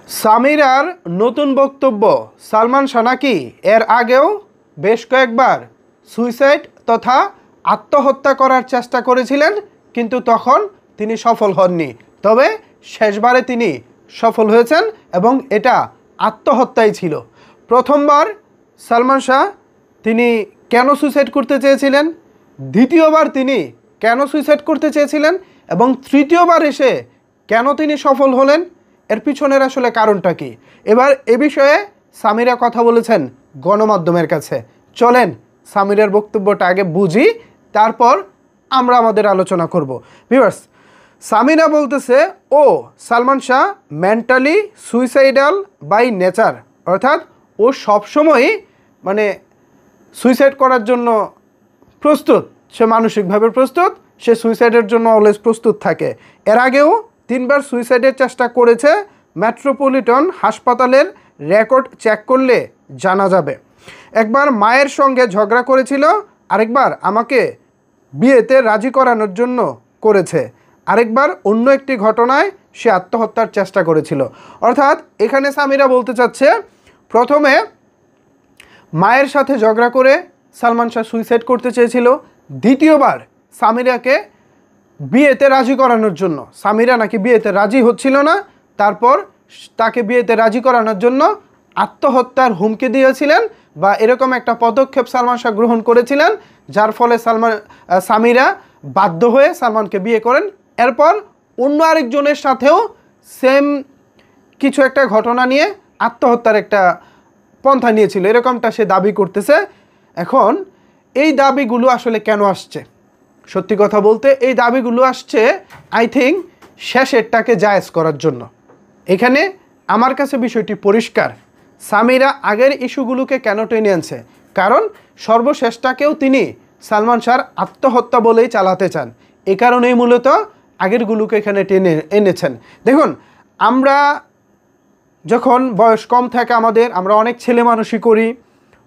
সামিরার নতুন বক্তব্য, সালমান শাহ নাকি এর আগেও বেশ কয়েকবার সুইসাইড তথা আত্মহত্যা করার চেষ্টা করেছিলেন, কিন্তু তখন তিনি সফল হননি। তবে শেষবারে তিনি সফল হয়েছেন এবং এটা আত্মহত্যাই ছিল। প্রথমবার সালমান শাহ তিনি কেন সুইসাইড করতে চেয়েছিলেন, দ্বিতীয়বার তিনি কেন সুইসাইড করতে চেয়েছিলেন এবং তৃতীয়বার এসে কেন তিনি সফল হলেন, এর পিছনের আসলে কারণটা কি? এবার এ বিষয়ে সামিরা কথা বলেছেন গণমাধ্যমের কাছে। চলেন সামিরার বক্তব্যটা আগে বুঝি, তারপর আমরা আমাদের আলোচনা করব। ভিউয়ার্স, সামিরা বলতেছে ও Salman Shah mentally suicidal by nature, অর্থাৎ ও সবসময়ই সুইসাইড করার জন্য প্রস্তুত, সে মানসিকভাবে প্রস্তুত, সে সুইসাইডের জন্য অলওয়েজ প্রস্তুত থাকে। এর আগেও 3বার সুইসাইডের চেষ্টা করেছে, মেট্রোপলিটন হাসপাতালের রেকর্ড চেক করলে জানা যাবে। একবার মায়ের সঙ্গে ঝগড়া করেছিল, আরেকবার আমাকে বিয়েতে রাজি করানোর জন্য করেছে, আরেকবার অন্য একটি ঘটনায় সে আত্মহত্যার চেষ্টা করেছিল। অর্থাৎ এখানে সামিরা বলতে চাচ্ছে, প্রথমে মায়ের সাথে ঝগড়া করে সালমান শাহ সুইসাইড করতে চেয়েছিল, দ্বিতীয়বার সামিরাকে বিয়েতে রাজি করানোর জন্য, সামিরা নাকি বিয়েতে রাজি হচ্ছিল না, তারপর তাকে বিয়েতে রাজি করানোর জন্য আত্মহত্যার হুমকি দিয়েছিলেন বা এরকম একটা পদক্ষেপ সালমান শাহ গ্রহণ করেছিলেন, যার ফলে সামিরা বাধ্য হয়ে সালমানকে বিয়ে করেন। এরপর অন্য আরেকজনের সাথেও সেম কিছু একটা ঘটনা নিয়ে আত্মহত্যার একটা পন্থা নিয়েছিল, এরকমটা সে দাবি করতেছে। এখন এই দাবিগুলো আসলে কেন আসছে? সত্যি কথা বলতে এই দাবিগুলো আসছে আই থিঙ্ক শেষেরটাকে জায়েজ করার জন্য। এখানে আমার কাছে বিষয়টি পরিষ্কার, সামিরা আগের ইস্যুগুলোকে কেন টেনে আনছে, কারণ সর্বশেষটাকেও তিনি সালমান শাহর আত্মহত্যা বলেই চালাতে চান। এ কারণেই মূলত আগেরগুলোকে এখানে টেনে এনেছেন। দেখুন, আমরা যখন বয়স কম থাকে আমরা অনেক ছেলে মানুষই করি,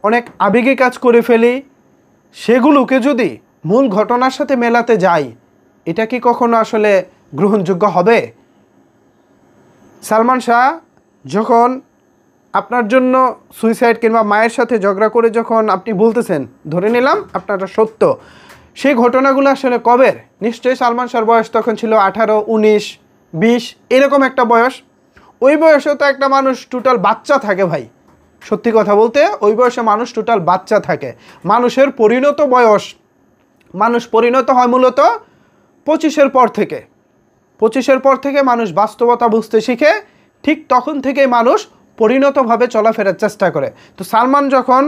অনেক আবেগী কাজ করে ফেলি, সেগুলোকে যদি মূল ঘটনার সাথে মেলাতে যাই, এটা কি কখনো আসলে গ্রহণযোগ্য হবে? সালমান শাহ যখন আপনার জন্য সুইসাইড কিংবা মায়ের সাথে ঝগড়া করে যখন আপনি বলতেছেন, ধরে নিলাম আপনারটা সত্য, সেই ঘটনাগুলো আসলে কবের? নিশ্চয়ই সালমান শাহর বয়স তখন ছিল 18, 19, 20 এরকম একটা বয়স। ওই বয়সে তো একটা মানুষ টোটাল বাচ্চা থাকে ভাই, সত্যি কথা বলতে ওই বয়সে মানুষ টোটাল বাচ্চা থাকে। মানুষের পরিণত বয়স, মানুষ পরিণত হয় মূলত 25-এর পর থেকে। 25-এর পর থেকে মানুষ বাস্তবতা বুঝতে শিখে, ঠিক তখন থেকেই মানুষ পরিণতভাবে চলাফেরার চেষ্টা করে। তো সালমান যখন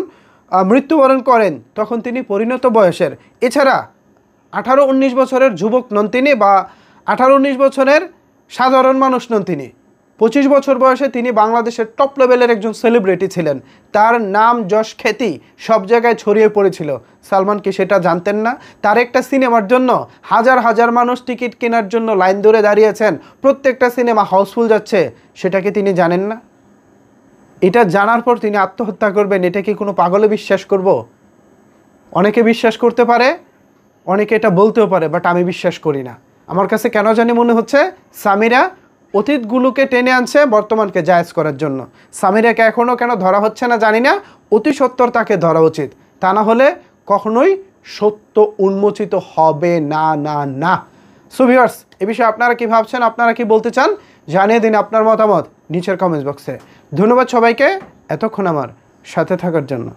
মৃত্যুবরণ করেন তখন তিনি পরিণত বয়সের। এছাড়া 18-19 বছরের যুবক নন তিনি, বা 18-19 বছরের সাধারণ মানুষ নন তিনি। 25 বছর বয়সে তিনি বাংলাদেশের টপ লেভেলের একজন সেলিব্রিটি ছিলেন, তার নাম যশ খ্যাতি সব জায়গায় ছড়িয়ে পড়েছিল। সালমান কি সেটা জানতেন না? তার একটা সিনেমার জন্য হাজার হাজার মানুষ টিকিট কেনার জন্য লাইন ধরে দাঁড়িয়েছেন, প্রত্যেকটা সিনেমা হাউসফুল যাচ্ছে, সেটা কি তিনি জানেন না? এটা জানার পর তিনি আত্মহত্যা করবেন, এটা কি কোনো পাগলে বিশ্বাস করব? অনেকে বিশ্বাস করতে পারে, অনেকে এটা বলতেও পারে, বাট আমি বিশ্বাস করি না। আমার কাছে কেন জানি মনে হচ্ছে সামিরা অতীতগুলোকে টেনে আনছে বর্তমানকে জায়েজ করার জন্য। সামিরাকে এখনও কেন ধরা হচ্ছে না জানি না, অতি সত্বর তাকে ধরা উচিত, তা না হলে কখনোই সত্য উন্মোচিত হবে না না না। সো ভিউয়ার্স, এ বিষয়ে আপনারা কি ভাবছেন, আপনারা কি বলতে চান জানিয়ে দিন আপনার মতামত নিচের কমেন্টস বক্সে। ধন্যবাদ সবাইকে এতক্ষণ আমার সাথে থাকার জন্য।